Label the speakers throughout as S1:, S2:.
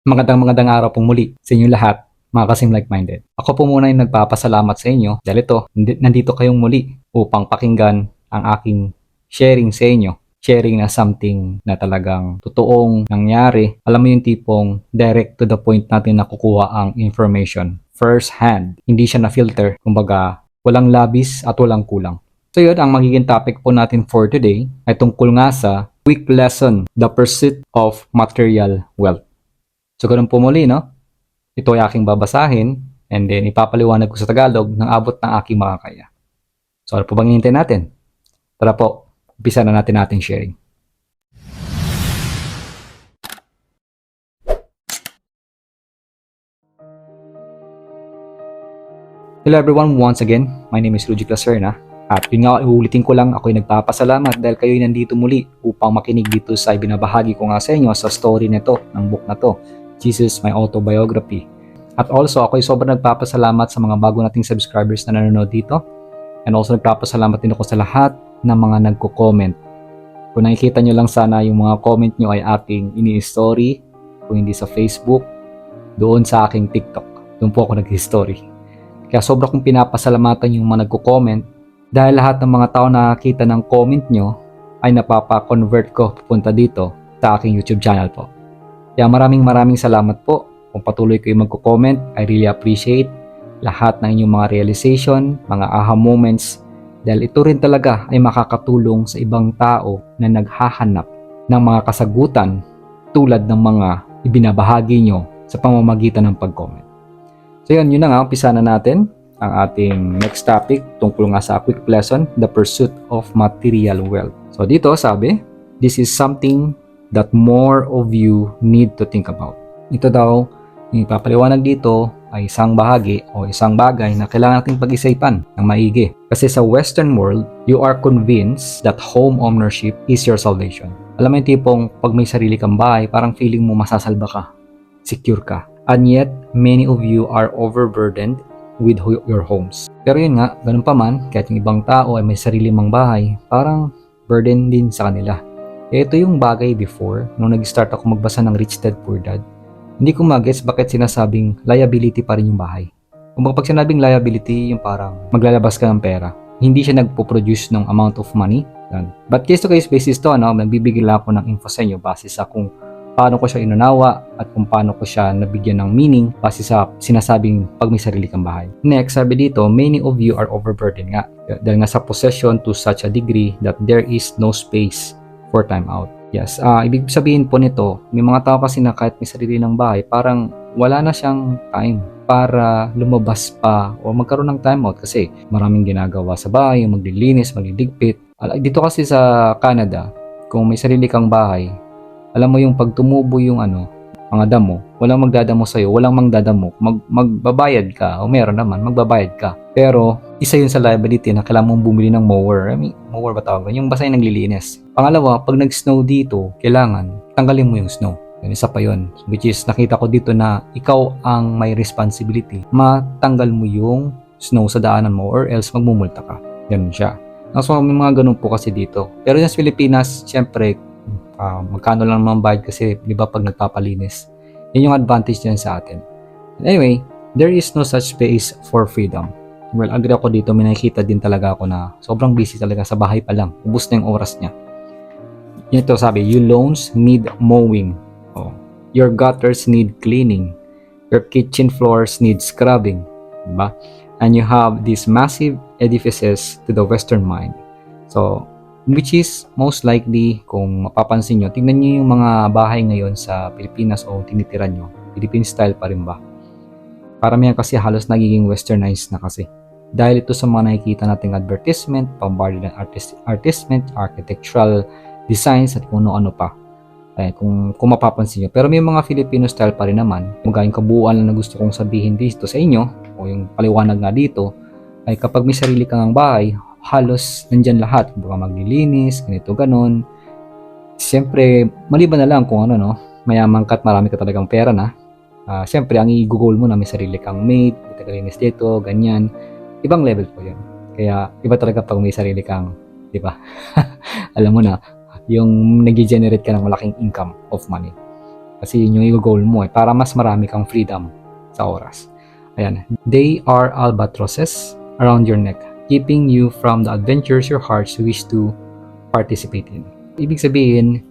S1: Magandang araw pong muli sa inyong lahat, mga kasim like-minded. Ako po muna yung nagpapasalamat sa inyo dahil ito, nandito kayong muli upang pakinggan ang aking sharing sa inyo. Sharing na something na talagang totoong nangyari. Alam mo yung tipong direct to the point natin nakukuha ang information. First hand, hindi siya na-filter. Kumbaga, walang labis at walang kulang. So yun, ang magiging topic po natin for today ay tungkol nga sa quick lesson, the pursuit of material wealth. So ganun po muli, no? Ito ay aking babasahin and then ipapaliwanag ko sa Tagalog ng abot ng aking makakaya. So ano po bang hinihintay natin? Tara po, umpisa na natin ating sharing. Hello everyone, once again, my name is Rudy Claserna. At yun nga, uulitin ko lang, ako'y nagpapasalamat dahil kayo'y nandito muli upang makinig dito sa ibinabahagi ko nga sa inyo sa story nito, ng book na to, Jesus, My Autobiography. At also, ako'y sobrang nagpapasalamat sa mga bago nating subscribers na nanonood dito. And also, nagpapasalamat din ako sa lahat ng mga nagko-comment. Kung nakikita nyo lang sana yung mga comment nyo ay aking ini-story, kung hindi sa Facebook, doon sa aking TikTok. Doon po ako nag-story. Kaya sobra kong pinapasalamatan yung mga nagko-comment dahil lahat ng mga tao na nakakita ng comment nyo ay napapa-convert ko pupunta dito sa aking YouTube channel po. Kaya maraming salamat po. Kung patuloy kayo magko-comment, I really appreciate lahat ng inyong mga realization, mga aha moments, dahil ito rin talaga ay makakatulong sa ibang tao na naghahanap ng mga kasagutan tulad ng mga ibinabahagi nyo sa pamamagitan ng pag-comment. So yun na nga, umpisa na natin ang ating next topic tungkol nga sa quick lesson, the pursuit of material wealth. So dito sabi, this is something that more of you need to think about. Ito daw, yung ipapaliwanag dito ay isang bahagi o isang bagay na kailangan nating pag-isipan ng maigi. Kasi sa Western world, you are convinced that home ownership is your salvation. Alam mo yung tipong pag may sarili kang bahay, parang feeling mo masasalba ka, secure ka. And yet, many of you are overburdened with your homes. Pero yun nga, ganun pa man, kahit yung ibang tao ay may sarili mang bahay, parang burden din sa kanila. Ito yung bagay before, nung nag-start ako magbasa ng Rich Dad Poor Dad, hindi ko mag-gets bakit sinasabing liability pa rin yung bahay. Kung pag sinabing liability, yung parang maglalabas ka ng pera. Hindi siya nagpo-produce ng amount of money. But case to case basis to, nagbibigay lang ako ng info sa inyo base sa kung paano ko siya inunawa at kung paano ko siya nabigyan ng meaning base sa sinasabing pag may sarili kang bahay. Next, sabi dito, many of you are overburdened nga. Dahil nga sa possession to such a degree that there is no space for time out. Yes, ibig sabihin po nito, may mga tao kasi na kahit may sarili ng bahay, parang wala na siyang time para lumabas pa o magkaroon ng time out kasi maraming ginagawa sa bahay, maglilinis, magliligpit. Dito kasi sa Canada, kung may sarili kang bahay, alam mo yung pag tumubo yung mga damo, walang magdadamo sa'yo, walang mangdadamo, magbabayad ka, o meron naman, magbabayad ka. Pero, isa yun sa liability na kailangan mong bumili ng mower. Mower ba tawag? Yung basta yung naglilinis. Pangalawa, pag nag-snow dito, kailangan tanggalin mo yung snow. Yan, isa pa yun. Which is, nakita ko dito na ikaw ang may responsibility. Matanggal mo yung snow sa daanan mo or else magmumulta ka. Ganun siya. So, may mga ganun po kasi dito. Pero sa Pilipinas, syempre, magkano lang naman bayad kasi di ba pag nagpapalinis. Yan yung advantage niyan sa atin. Anyway, there is no such space for freedom. Well, agree ako dito, may nakikita din talaga ako na sobrang busy talaga sa bahay pa lang. Ubus na yung oras niya. Ito sabi, your lawns need mowing. Your gutters need cleaning. Your kitchen floors need scrubbing. Diba? And you have these massive edifices to the Western mind. So, which is most likely, kung mapapansin nyo, tingnan nyo yung mga bahay ngayon sa Pilipinas o tinitiran nyo. Philippine style pa rin ba? Paramihan kasi halos nagiging westernized na kasi. Dahil ito sa mga nakikita nating advertisement, bombarded ng artistement, architectural designs at kung ano-ano pa. Kung mapapansin nyo. Pero may mga Filipino style pa rin naman. Yung kabuuan lang na gusto kong sabihin dito sa inyo, o yung paliwanag nga dito, ay kapag may sarili kang bahay, halos nandyan lahat. Baka maglilinis, ganito, ganon. Siyempre, maliban na lang kung mayaman ka at marami ka talagang pera na. Siyempre, ang i-goal mo na may sarili kang maid, may tagalinis dito, ganyan. Ibang level po yun. Kaya, iba talaga pag may sarili kang, di ba? Alam mo na, yung nag-generate ka ng malaking income of money. Kasi yun yung goal mo para mas marami kang freedom sa oras. Ayan. They are albatrosses around your neck, keeping you from the adventures your hearts wish to participate in. Ibig sabihin,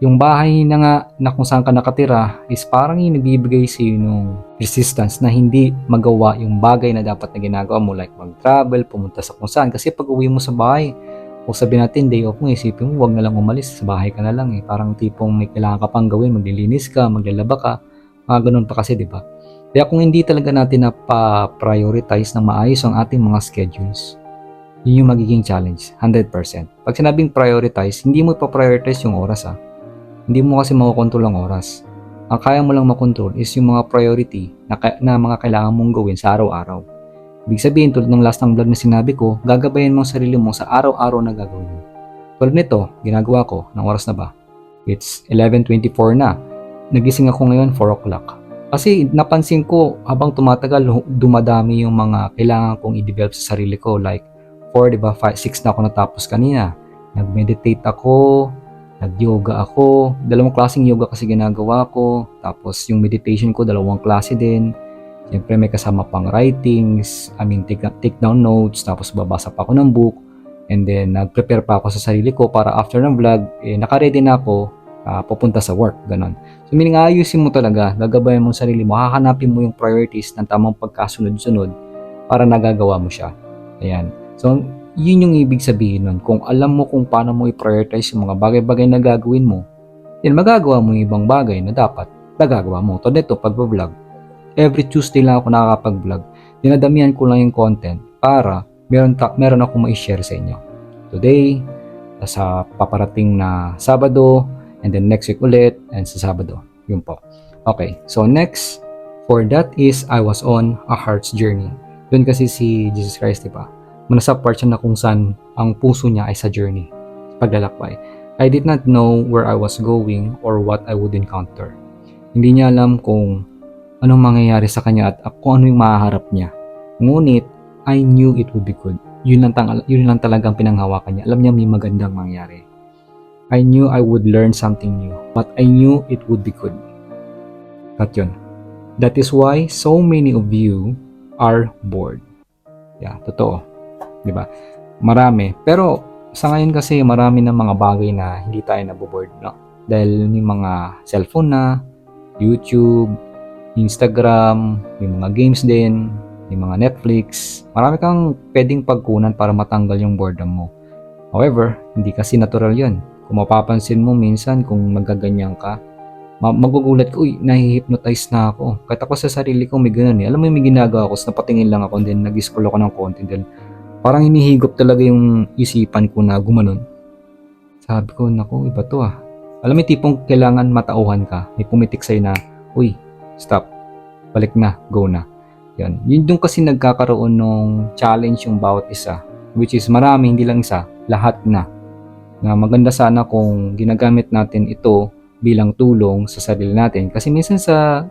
S1: yung bahay na nga na kung saan ka nakatira is parang yung nagbibigay sa iyo ng resistance na hindi magawa yung bagay na dapat na ginagawa mo, like mag-travel, pumunta sa kung saan. Kasi pag uwi mo sa bahay, o sabihin natin day off mo, isipin mo wag na lang umalis, sa bahay ka na lang Parang tipong may kailangan ka pang gawin, maglilinis ka, maglalaba ka, mga ganun pa kasi, di ba? Kaya kung hindi talaga natin na pa-prioritize ng maayos ang ating mga schedules, yun yung magiging challenge, 100%. Pag sinabing prioritize, hindi mo pa-prioritize yung oras Hindi mo kasi makokontrol ang oras. Ang kaya mo lang makontrol is yung mga priority na mga kailangan mong gawin sa araw-araw. Ibig sabihin, tulad ng last ng vlog na sinabi ko, gagabayan mo ang sarili mo sa araw-araw na gagawin mo. Tulad nito, ginagawa ko, ng oras na ba? It's 11:24 na. Nagising ako ngayon 4 o'clock. Kasi napansin ko, habang tumatagal, dumadami yung mga kailangan kong i-develop sa sarili ko. Like 4, diba? 5, 6 na ako natapos kanina. Nag-meditate ako, nag-yoga ako. 2 klaseng yoga kasi ginagawa ko. Tapos yung meditation ko, 2 klase din. Siyempre may kasama pang writings, take down notes, tapos babasa pa ako ng book. And then nag-prepare pa ako sa sarili ko para after ng vlog, naka-ready na ako pupunta sa work. Ganon. So meaning ayusin mo talaga, gagabayan mo sarili mo, hahanapin mo yung priorities ng tamang pagkasunod-sunod para nagagawa mo siya. Ayan. So yun yung ibig sabihin nun. Kung alam mo kung paano mo i-prioritize yung mga bagay-bagay na gagawin mo, then magagawa mo yung ibang bagay na dapat nagagawa mo. Tulad nito, pag-vlog. Every Tuesday lang ako nakakapag-vlog. Dinadamihan ko lang yung content para meron akong ma-share sa inyo. Today, sa paparating na Sabado, and then next week ulit, and sa Sabado. Yun po. Okay, so next, for that is I was on a heart's journey. Doon kasi si Jesus Christ, diba? Nasa part siya na kung saan ang puso niya ay sa journey, paglalakbay. I did not know where I was going or what I would encounter. Hindi niya alam kung anong mangyayari sa kanya at kung ano yung mahaharap niya. Ngunit, I knew it would be good. Yun lang talagang pinanghawakan niya. Alam niya may magandang mangyari. I knew I would learn something new, but I knew it would be good. At yun. That is why so many of you are bored. Yeah, totoo. Diba? Marami. Pero sa ngayon kasi marami ng mga bagay na hindi tayo naboboard, no? Dahil may mga cellphone na, YouTube, Instagram, may mga games din, may mga Netflix. Marami kang pwedeng pagkunan para matanggal yung boredom mo. However, hindi kasi natural yun. Kung mapapansin mo minsan kung magaganyan ka, magugulat ko, nahi-hypnotize na ako. Kahit ako sa sarili ko may ganun Alam mo yung may ginagawa ko, napatingin lang ako, then nag-scroll ako ng content, then parang hinihigop talaga yung isipan ko na gumanon. Sabi ko, naku, iba to Alam mo yung tipong kailangan matauhan ka. May pumitik sa'yo na, uy, stop. Balik na, go na. Yan. Yun doon kasi nagkakaroon ng challenge yung bawat isa. Which is marami, hindi lang isa. Lahat na. Na maganda sana kung ginagamit natin ito bilang tulong sa sarili natin. Kasi minsan sa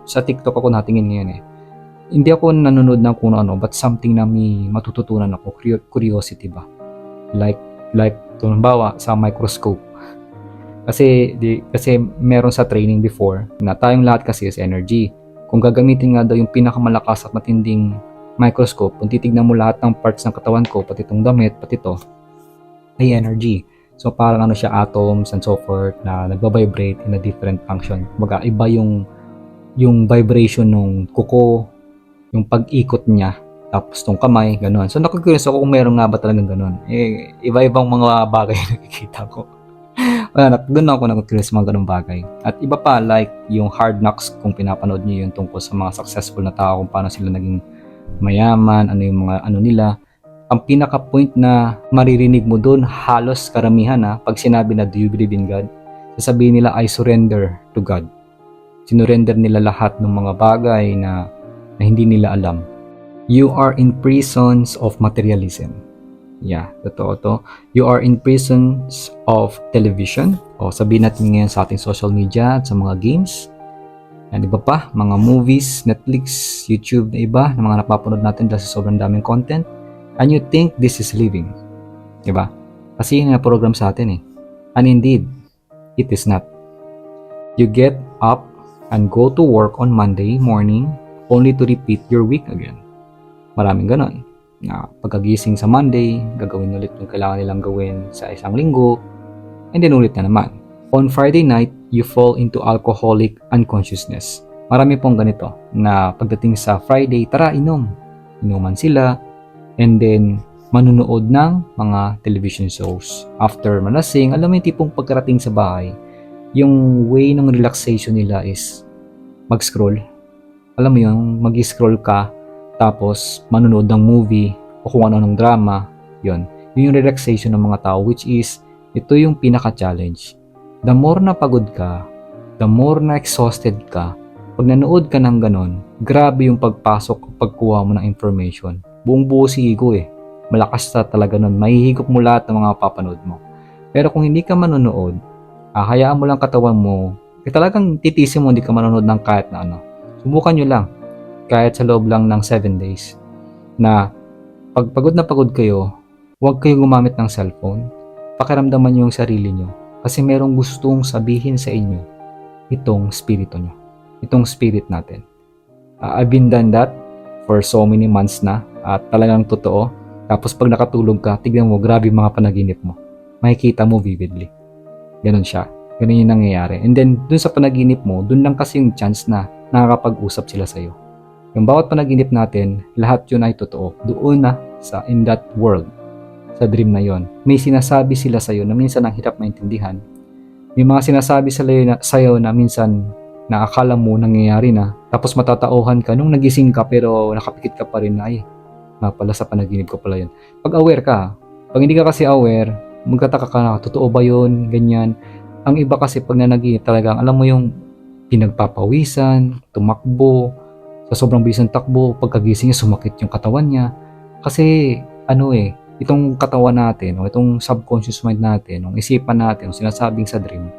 S1: TikTok ako natingin ngayon hindi ako nanonood ng kung ano, but something na may matututunan ako, curiosity ba? Like halimbawa sa microscope. Kasi meron sa training before na tayong lahat kasi is energy. Kung gagamitin nga daw yung pinakamalakas at matinding microscope, kung titignan mo lahat ng parts ng katawan ko, pati itong damit, pati ito, ay energy. So parang siya, atoms and so forth na nagba-vibrate in a different function. Kumbaga iba yung vibration ng kuko, yung pag-ikot niya, tapos tong kamay, gano'n. So naku-curious ako kung meron nga ba talagang gano'n. Iba-ibang mga bagay na nakikita ko. Doon ako naku-curious mga ganung bagay. At iba pa, like yung Hard Knocks, kung pinapanood niyo yung tungkol sa mga successful na tao, kung paano sila naging mayaman, ano yung mga nila. Ang pinaka-point na maririnig mo doon, halos karamihan pag sinabi na, do you believe in God? Sasabihin nila, I surrender to God. Sinurrender nila lahat ng mga bagay na hindi nila alam. You are in prisons of materialism. Yeah, totoo to. You are in prisons of television. O sabihin natin ngayon sa ating social media at sa mga games. Yan, iba pa, mga movies, Netflix, YouTube na iba, na mga napapanood natin dahil sa sobrang daming content. And you think this is living. Diba? Kasi yun yung program sa atin And indeed, it is not. You get up and go to work on Monday morning only to repeat your week again. Maraming ganon. Na pagkagising sa Monday, gagawin ulit yung kailangan nilang gawin sa isang linggo, and then ulit na naman. On Friday night, you fall into alcoholic unconsciousness. Marami pong ganito na pagdating sa Friday, tara inom. Inuman sila, and then manunood ng mga television shows. After malasing, alam mo yung tipong pagkarating sa bahay, yung way ng relaxation nila is mag-scroll. Alam mo yun, mag-scroll ka, tapos manunood ng movie o kung ano ng drama, yun. Yun yung relaxation ng mga tao, which is, ito yung pinaka-challenge. The more na pagod ka, the more na exhausted ka, pag nanood ka ng ganon, grabe yung pagpasok o pagkuha mo ng information. Buong buo si ego Malakas na talaga nun. Mahihigop mo lahat ng mga papanood mo. Pero kung hindi ka manonood, hayaan mo lang katawan mo, talagang titisin mo hindi ka manonood ng kahit na ano. Subukan nyo lang, kahit sa loob lang ng 7 days, na pag pagod na pagod kayo, huwag kayong gumamit ng cellphone. Pakiramdaman nyo yung sarili nyo. Kasi merong gustong sabihin sa inyo itong spirito nyo. Itong spirit natin. I've been done that for so many months na at talagang totoo. Tapos pag nakatulog ka, tignan mo, grabe mga panaginip mo. Makikita mo vividly. Ganon siya. Ganon yung nangyayari. And then, dun sa panaginip mo, dun lang kasi yung chance na nakakapag-usap sila sa'yo. Yung bawat panaginip natin, lahat yun ay totoo. Doon na in that world. Sa dream na yon, may sinasabi sila sa'yo na minsan ang hirap maintindihan. May mga sinasabi sa'yo na minsan na akala mo nangyayari na, tapos matatauhan ka nung nagising ka pero nakapikit ka pa rin na ay, pala sa panaginip ko pala yun. Pag aware ka, pag hindi ka kasi aware, magkataka ka na, totoo ba yun, ganyan. Ang iba kasi pag nanaginip talagang, alam mo yung pinagpapawisan, tumakbo, sa sobrang bilis ng takbo, pagkagising niya, sumakit yung katawan niya. Kasi, itong katawan natin, o itong subconscious mind natin, o isipan natin, o sinasabing sa dream,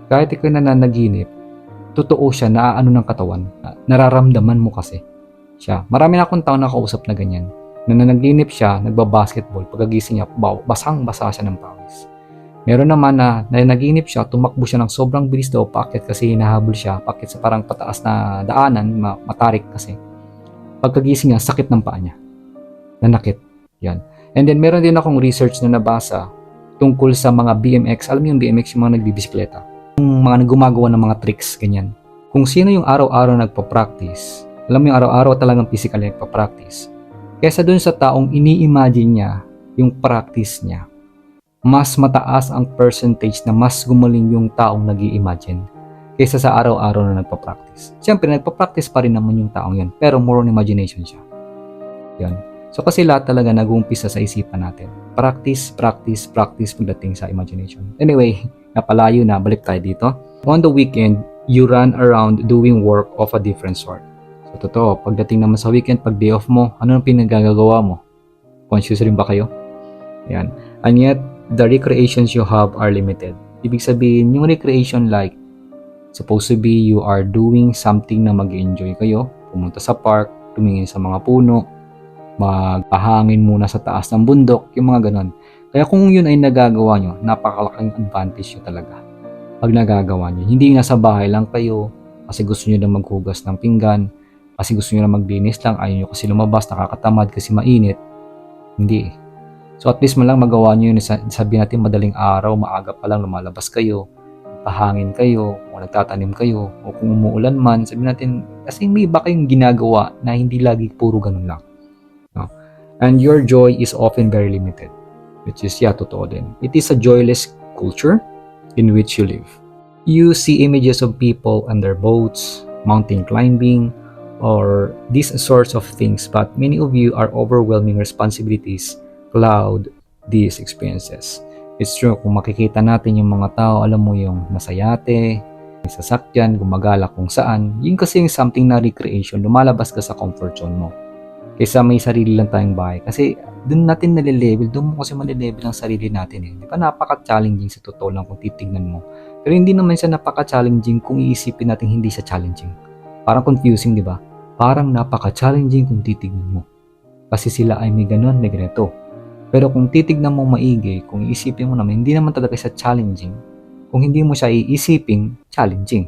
S1: kahit ikaw na nanaginip, totoo siya, naaano ng katawan. Nararamdaman mo kasi siya. Marami na akong tao nakausap na ganyan. Na nanaginip siya, nagbabasketball, pagkagising niya, basang-basa siya ng pawis. Meron naman na nanaginip siya, tumakbo siya ng sobrang bilis daw, paakyat kasi hinahabol siya, paakyat sa parang pataas na daanan, matarik kasi. Pagkagising niya, sakit ng paa niya. Nanakit. Yan. And then, meron din akong research na nabasa tungkol sa mga BMX. Alam mo yung BMX, yung mga nagbibisikleta. Yung mga gumagawa ng mga tricks, ganyan. Kung sino yung araw-araw nagpa-practice, alam mo yung araw-araw talagang physical nagpa-practice. Kesa dun sa taong ini-imagine niya yung practice niya, mas mataas ang percentage na mas gumaling yung taong nag-i-imagine kesa sa araw-araw na nagpa-practice. Siyempre, nagpa-practice pa rin naman yung taong yun, pero more on imagination siya. Yan. So kasi lahat talaga nag-uumpisa sa isipan natin. Practice, practice, practice pagdating sa imagination. Anyway, napalayo na, balik tayo dito. On the weekend, you run around doing work of a different sort. So totoo, pagdating naman sa weekend, pag day off mo, ano ang pinagagawa mo? Conscious rin ba kayo? Yan. And yet, the recreations you have are limited. Ibig sabihin, yung recreation like, supposed to be you are doing something na mag-enjoy kayo, pumunta sa park, tumingin sa mga puno, magpahangin muna sa taas ng bundok, yung mga ganon. Kaya kung yun ay nagagawa nyo, napakalaking advantage nyo talaga. Pag nagagawa nyo, hindi nasa bahay lang kayo, kasi gusto nyo lang maghugas ng pinggan, kasi gusto nyo lang maglinis lang, ayaw nyo kasi lumabas, nakakatamad kasi mainit. Hindi. So at least man lang magawa nyo yun, sabihin natin madaling araw, maaga pa lang lumalabas kayo, pahangin kayo, o nagtatanim kayo, o kung umuulan man, sabihin natin, kasi may iba kayong ginagawa na hindi lagi puro ganun lang. No? And your joy is often very limited, which is, totoo din. It is a joyless culture in which you live. You see images of people and their boats, mountain climbing, or these sorts of things, but many of you are overwhelming responsibilities cloud these experiences. It's true, kung makikita natin yung mga tao, alam mo yung nasa yate, may sasakyan, gumagala kung saan, yun kasi yung something na recreation, lumalabas ka sa comfort zone mo. Kaysa may sarili lang tayong bahay. Kasi doon natin nalilevel, doon mo kasi malilevel ang sarili natin . Di ba napaka-challenging sa totoo lang kung titignan mo. Pero hindi naman siya napaka-challenging kung iisipin natin hindi siya challenging. Parang confusing, di ba? Parang napaka-challenging kung titignan mo. Kasi sila ay may ganun, may ganito. Pero kung titignan mo maigi, kung iisipin mo naman, hindi naman talaga siya challenging. Kung hindi mo siya iisipin, challenging.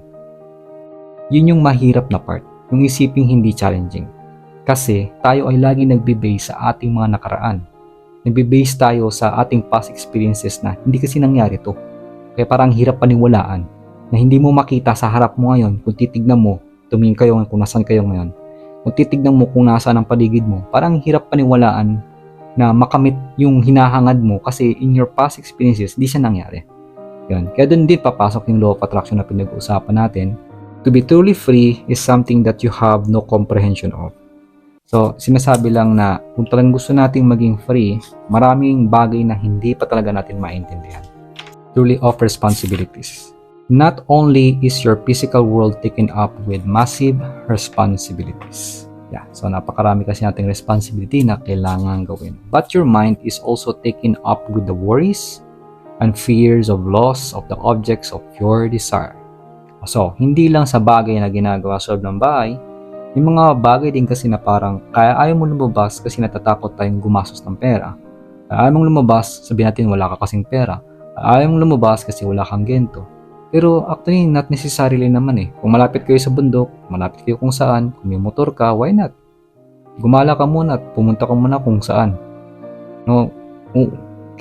S1: Yun yung mahirap na part, yung isiping hindi challenging. Kasi tayo ay lagi nagbe-base sa ating mga nakaraan. Nagbe-base tayo sa ating past experiences na hindi kasi nangyari to. Kaya parang hirap paniwalaan na hindi mo makita sa harap mo ngayon kung titignan mo, tumingin kayo kung nasan kayo ngayon. Kung titignan mo kung nasaan ang paligid mo, parang hirap paniwalaan na makamit yung hinahangad mo kasi in your past experiences, di siya nangyari. Yun. Kaya doon din papasok yung law of attraction na pinag-uusapan natin. To be truly free is something that you have no comprehension of. So, sinasabi lang na kung talagang gusto nating maging free, maraming bagay na hindi pa talaga natin maintindihan. Truly of responsibilities. Not only is your physical world taken up with massive responsibilities. Yeah, so napakarami kasi nating responsibility na kailangan gawin. But your mind is also taken up with the worries and fears of loss of the objects of your desire. So, hindi lang sa bagay na ginagawa sa loob ng bahay, yung mga bagay din kasi na parang kaya ayaw mo lumabas kasi natatakot tayong gumastos ng pera. Kaya ayaw mong lumabas, sabihin natin wala ka kasing pera. Kaya ayaw mong lumabas kasi wala kang gento. Pero actually, not necessarily naman eh. Kung malapit kayo sa bundok, malapit kayo kung saan, kung may motor ka, why not? Gumala ka muna at pumunta ka muna kung saan. No,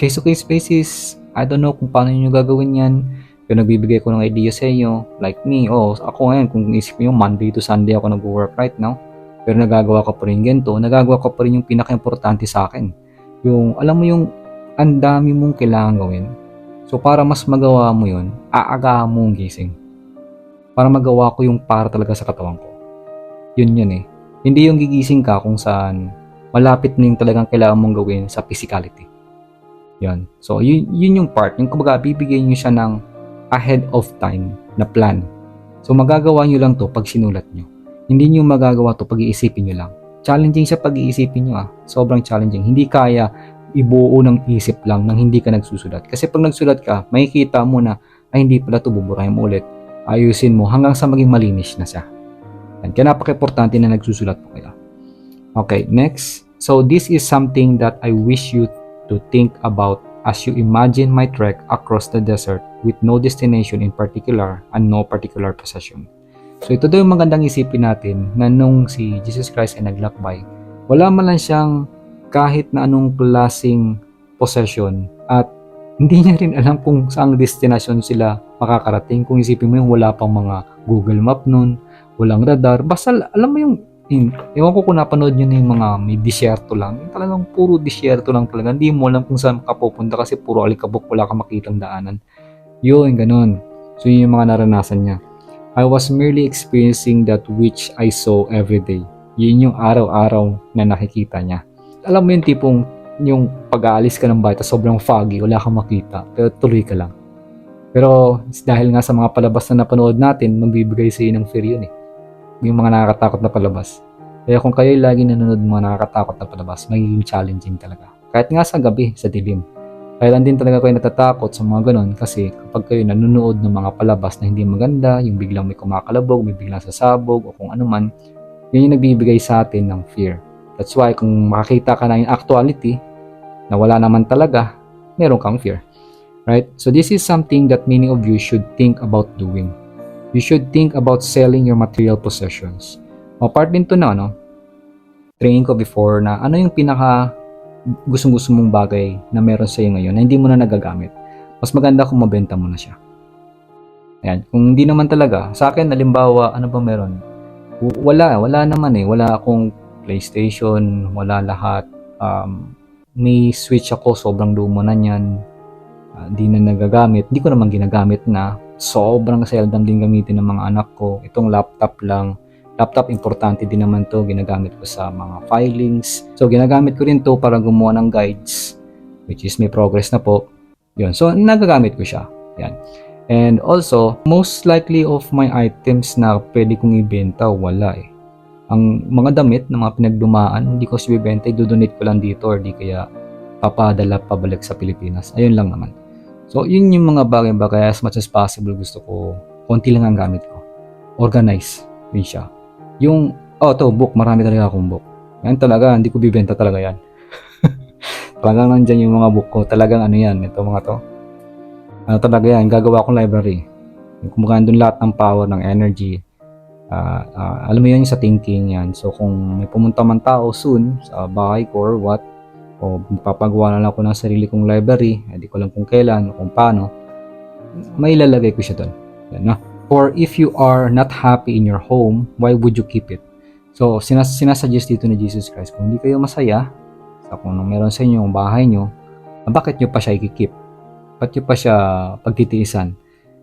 S1: case to case basis, I don't know kung paano nyo gagawin yan. Pero nagbibigay ko ng idea sa inyo, like me, ako ngayon, kung isip nyo, Monday to Sunday ako nag-work right now, pero nagagawa ko pa rin ganito, nagagawa ko pa rin yung pinaka-importante sa akin. Yung, alam mo yung, ang dami mong kailangan gawin. So, para mas magawa mo yun, aagahan mong gising. Para magawa ko yung para talaga sa katawan ko. Yun eh. Hindi yung gigising ka kung saan malapit na yung talagang kailangan mong gawin sa physicality. Yun. So, yun yung part. Yung kumbaga, bibigyan nyo siya ng ahead of time na plan. So magagawa nyo lang to pag sinulat nyo. Hindi nyo magagawa to pag iisipin nyo lang. Challenging siya pag iisipin nyo Sobrang challenging. Hindi kaya ibuo ng isip lang nang hindi ka nagsusulat. Kasi pag nagsulat ka, makikita mo na ay hindi pala to, buburahin mo ulit. Ayusin mo hanggang sa maging malinis na siya. Kaya napaka-importante na nagsusulat po kayo. Okay, next. So this is something that I wish you to think about as you imagine my trek across the desert with no destination in particular and no particular possession. So ito daw yung magandang isipin natin na nung si Jesus Christ ay naglakbay, wala man lang siyang kahit na anong klaseng possession at hindi niya rin alam kung saang destination sila makakarating. Kung isipin mo yung wala pang mga Google Map nun, walang radar, basta alam mo yung ewan ko kung napanood nyo na yung mga may disyerto lang. Yung talagang puro disyerto lang talaga. Hindi mo alam kung saan ka pupunta kasi puro alikabok, wala ka makitang daanan. Yun, ganun. So yun yung mga naranasan niya. I was merely experiencing that which I saw every day. Yun yung araw-araw na nakikita niya. Alam mo yung tipong yung pag-aalis ka ng bahay sobrang foggy, wala kang makita, pero tuloy ka lang. Pero dahil nga sa mga palabas na napanood natin, magbibigay sa iyo ng fear yun eh. Yung mga nakakatakot na palabas. Kaya kung kayo lagi nanonood ng mga nakakatakot na palabas, magiging challenging talaga. Kahit nga sa gabi, sa dilim. Kaya lang din talaga kayo natatakot sa mga ganon kasi kapag kayo nanonood ng mga palabas na hindi maganda, yung biglang may kumakalabog, may biglang sasabog, o kung ano man, yun yung nagbibigay sa atin ng fear. That's why kung makakita ka na yung actuality, na wala naman talaga, meron kang fear. Right? So this is something that many of you should think about doing. You should think about selling your material possessions. Part din to na, training ko before na ano yung pinaka gustong-gusto mong bagay na meron sa'yo ngayon na hindi mo na nagagamit. Mas maganda kung mabenta mo na siya. Ayan. Kung hindi naman talaga, sa akin, halimbawa, ano ba meron? Wala naman eh. Wala akong PlayStation, wala lahat. May Switch ako, sobrang luma na yan. Hindi na nagagamit. Hindi ko naman ginagamit na. Sobrang seldom din gamitin ng mga anak ko. Itong laptop lang. Laptop, importante din naman to. Ginagamit ko sa mga filings. So, ginagamit ko rin to para gumawa ng guides. Which is may progress na po. Yun. So, nagagamit ko siya. Yan. And also, most likely of my items na pwede kong ibenta, wala eh. Ang mga damit na mga pinagdumaan, hindi ko siya ibenta. I-donate ko lang dito or di kaya papadala pabalik sa Pilipinas. Ayun lang naman. So, yun yung mga bagay-bagay. As much as possible, gusto ko, konti lang ang gamit ko. Organize. Yun siya. Yung, book. Marami talaga akong book. Yan talaga, hindi ko bibenta talaga yan. Talagang nandyan yung mga book ko. Talagang ano yan, ito mga to. Ano talaga yan, gagawa akong library. Kumbaga doon lahat ng power, ng energy, Alam mo yun sa thinking yan. So kung may pumunta man tao soon sa bahay ko or what, o papagawa na lang ako ng sarili kong library, hindi ko alam kung kailan o kung paano, may ilalagay ko siya doon. Yan, no? Or if you are not happy in your home, why would you keep it? So sinasuggest dito ni Jesus Christ, kung hindi kayo masaya sa kung anong meron sa inyo yung bahay nyo, bakit nyo pa siya i-keep? Bakit nyo pa siya pagtitiisan?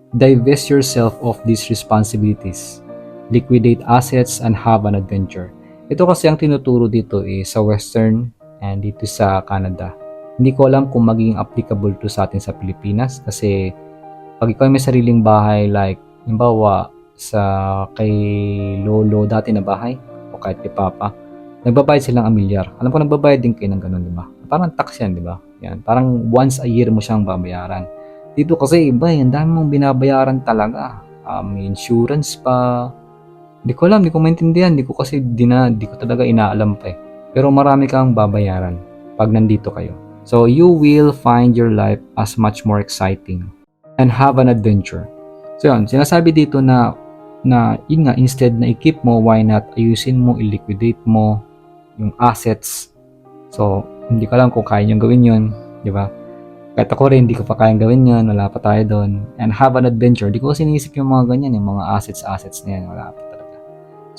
S1: Divest yourself of these responsibilities. Liquidate assets and have an adventure. Ito kasi ang tinuturo dito sa Western and dito sa Canada. Hindi ko alam kung magiging applicable to sa atin sa Pilipinas kasi pag ikaw may sariling bahay like halimbawa sa kay lolo dati na bahay o kahit kay papa, nagbabayad silang $1 milyar. Alam ko nagbabayad din kayo ng ganun, di ba? Parang tax yan, di ba? Yan, parang once a year mo siyang babayaran. Dito kasi iba, ang dami mong binabayaran talaga. May insurance pa. Di ko alam, di ko maintindihan. Di ko talaga inaalam pa eh. Pero marami kang babayaran pag nandito kayo. So, you will find your life as much more exciting and have an adventure. So, yun, sinasabi dito na yun nga, instead na i-keep mo, why not ayusin mo, i-liquidate mo yung assets. So, hindi ko alam kung kaya nyo gawin yun, di ba? Kahit ako rin, hindi ko pa kayang gawin yun, wala pa tayo doon. And have an adventure. Di ko kasi iniisip yung mga ganyan, yung mga assets na yan, wala pa talaga.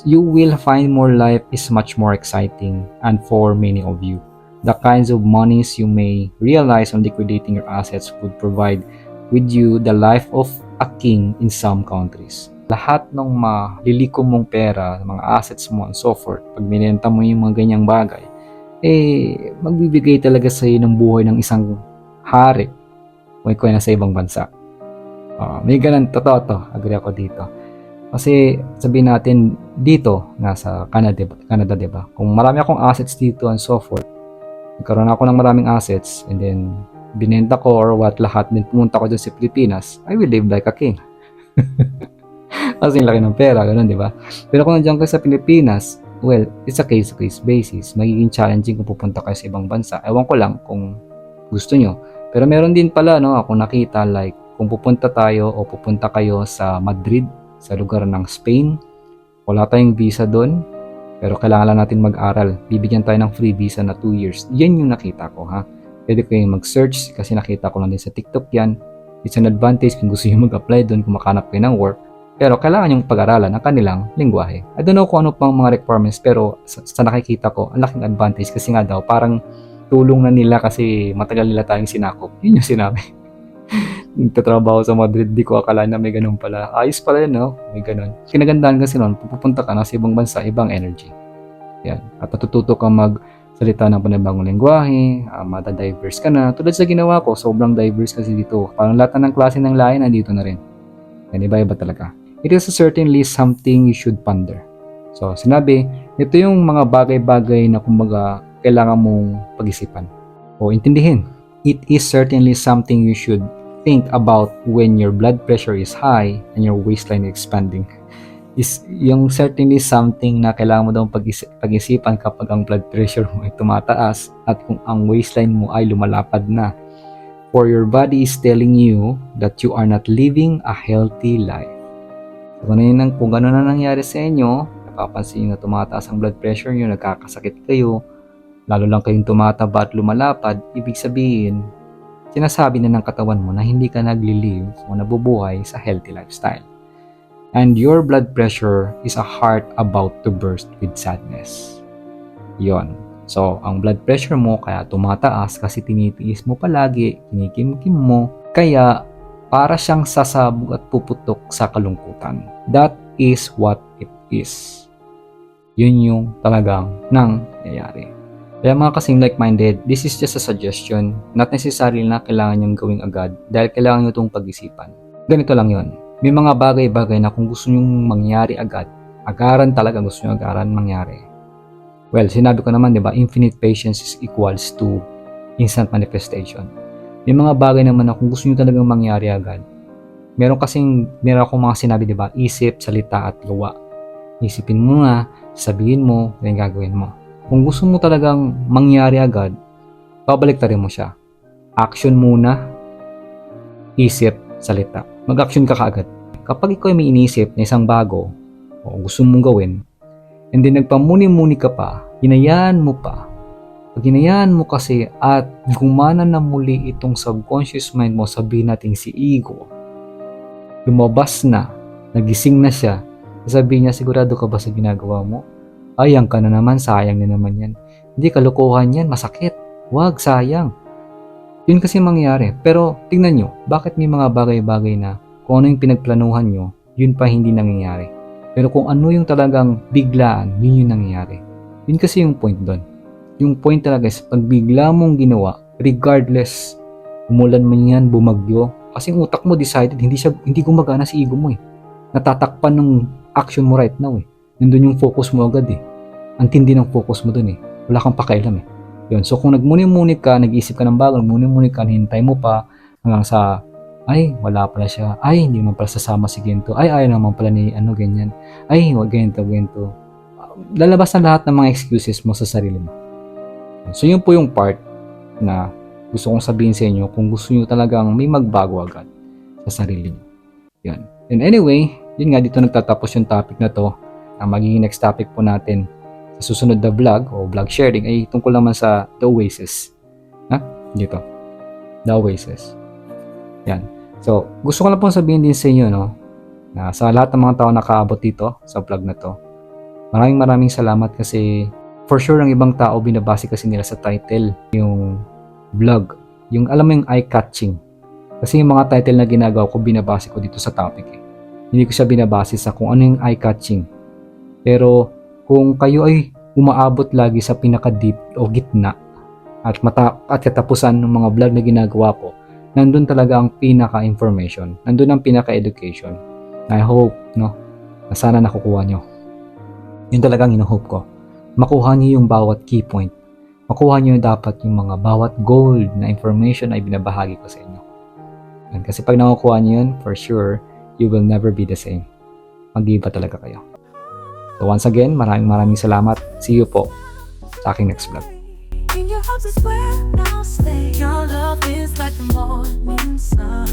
S1: You will find more life is much more exciting and for many of you. The kinds of monies you may realize on liquidating your assets would provide with you the life of a king in some countries. Lahat ng malilikom mong pera, mga assets mo and so forth, pag binenta mo yung mga ganyang bagay, magbibigay talaga sa iyo ng buhay ng isang hari o ikaw na sa ibang bansa. May ganun, totoo to, agree ako dito. Kasi sabihin natin dito, nasa Canada, diba? Kung marami akong assets dito and so forth, nagkaroon ako ng maraming assets and then binenta ko or what, lahat, then pumunta ko dyan sa Pilipinas, I will live like a king. Kasi laki ng pera, ganun, di ba? Pero kung nandiyan kayo sa Pilipinas, well, it's a case-to-case basis. Magiging challenging kung pupunta kayo sa ibang bansa. Ewan ko lang kung gusto nyo. Pero meron din pala, no, ako nakita, like, kung pupunta tayo o pupunta kayo sa Madrid, sa lugar ng Spain, wala tayong visa doon, pero kailangan lang natin mag-aral. Bibigyan tayo ng free visa na 2 years. Yan yung nakita ko, ha? Pwede ko yung mag-search kasi nakita ko lang din sa TikTok yan. It's an advantage kung gusto nyo mag-apply doon, kung makanap kayo ng work. Pero kailangan yung pag-aralan ang kanilang lingwahe. I don't know kung ano pang mga requirements, pero sa nakikita ko, ang laking advantage kasi nga daw, parang tulong na nila kasi matagal nila tayong sinakop. Yun yung sinabi. Nagtatrabaho sa Madrid, di ko akala na may ganun pala. Ayos pala yun, no? May ganun. Kinagandahan kasi noon, pupunta ka na sa ibang bansa, ibang energy. Yan. At matututo kang magsalita ng panibagong lingwahe, matadiverse ka na. Tulad sa ginawa ko, sobrang diverse kasi dito. Parang lahat ng klase ng lahi nandito na rin. Yan, iba-iba talaga. It is certainly something you should ponder. So, sinabi, ito yung mga bagay-bagay na kumbaga kailangan mong pag-isipan o intindihin. It is certainly something you should think about when your blood pressure is high and your waistline is expanding. Is yung certainly something na kailangan mo daw pag-isipan kapag ang blood pressure mo ay tumataas at kung ang waistline mo ay lumalapad na. For your body is telling you that you are not living a healthy life. So, kung gano'n na nangyari sa inyo, napapansin nyo na tumataas ang blood pressure nyo, nagkakasakit kayo, lalo lang kayong tumataba at lumalapad, ibig sabihin, sinasabi na ng katawan mo na hindi ka nagli-live o nabubuhay sa healthy lifestyle. And your blood pressure is a heart about to burst with sadness. Yon. So, ang blood pressure mo kaya tumataas kasi tinitiis mo palagi, kinikimkim mo, kaya para siyang sasabog at puputok sa kalungkutan. That is what it is. Yun yung talagang nangyayari. Kaya mga kasing like-minded, this is just a suggestion. Not necessarily na kailangan nyong gawing agad dahil kailangan nyo itong pag-isipan. Ganito lang yun. May mga bagay-bagay na kung gusto nyong mangyari agad, agaran talaga gusto nyo agaran mangyari. Well, sinabi ko naman, di ba, infinite patience is equals to instant manifestation. May mga bagay naman na kung gusto nyo talagang mangyari agad. Meron akong mga sinabi, di ba, isip, salita, at gawa. Isipin mo nga, sabihin mo, then gagawin mo. Kung gusto mo talagang mangyari agad, babaliktarin mo siya. Action muna, isip, salita. Mag-action ka kaagad. Kapag ikaw ay may inisip na isang bago, o gusto mong gawin, and then nagpamuni-muni ka pa, hinayaan mo pa. Pag hinayaan mo kasi at gumana na muli itong subconscious mind mo, sabihin natin si ego, lumabas na, nagising na siya, sabihin niya, sigurado ka ba sa ginagawa mo? Ayang ka na naman, sayang na naman yan. Hindi, kalokohan yan, masakit. Wag, sayang. Yun kasi mangyayari. Pero tingnan nyo, bakit may mga bagay-bagay na kung ano yung pinagplanuhan nyo, yun pa hindi nangyayari. Pero kung ano yung talagang biglaan, yun yung nangyayari. Yun kasi yung point doon. Yung point talaga is pag bigla mong ginawa, regardless, umulan man yan, bumagyo, kasi yung utak mo decided, hindi gumagana si ego mo eh. Natatakpan ng action mo right now eh. Nandun yung focus mo agad eh. Ang tindi ng focus mo dun eh. Wala kang pakialam eh. Yun. So kung nagmuni-muni ka, nag-isip ka ng bago, nagmuni-muni ka, hintay mo pa hanggang sa, ay, wala pala siya. Ay, hindi naman pala sasama si Gento. Ay, ayaw naman pala ni ano, ganyan. Ay, wag ganito. Lalabas na lahat ng mga excuses mo sa sarili mo. So yun po yung part na gusto kong sabihin sa inyo kung gusto nyo talagang may magbago agad sa sarili nyo. Yun. And anyway, yun nga, dito nagtatapos yung topic na to. Ang magiging next topic po natin sa susunod na vlog o vlog sharing ay tungkol naman sa The Oasis. Dito. The Oasis. Yan. So, gusto ko lang pong sabihin din sa inyo, no, na sa lahat ng mga tao nakaabot dito sa vlog na to, maraming salamat kasi for sure ang ibang tao binabase kasi nila sa title yung vlog. Yung alam mo yung eye-catching. Kasi yung mga title na ginagawa ko, binabase ko dito sa topic eh. Hindi ko siya binabase sa kung ano yung eye-catching. Pero kung kayo ay umaabot lagi sa pinaka-deep o gitna at katapusan ng mga vlog na ginagawa ko, nandun talaga ang pinaka-information. Nandun ang pinaka-education. I hope, no, na sana nakukuha nyo. Yun talagang ino-hope ko. Makuha nyo yung bawat key point. Makuha nyo dapat yung mga bawat gold na information na ibinabahagi ko sa inyo. And kasi pag nakukuha nyo yun, for sure, you will never be the same. Mag-iba talaga kayo. So once again, maraming salamat. See you po sa aking next vlog.
S2: In your house is where I'll stay. Your love is like the morning sun.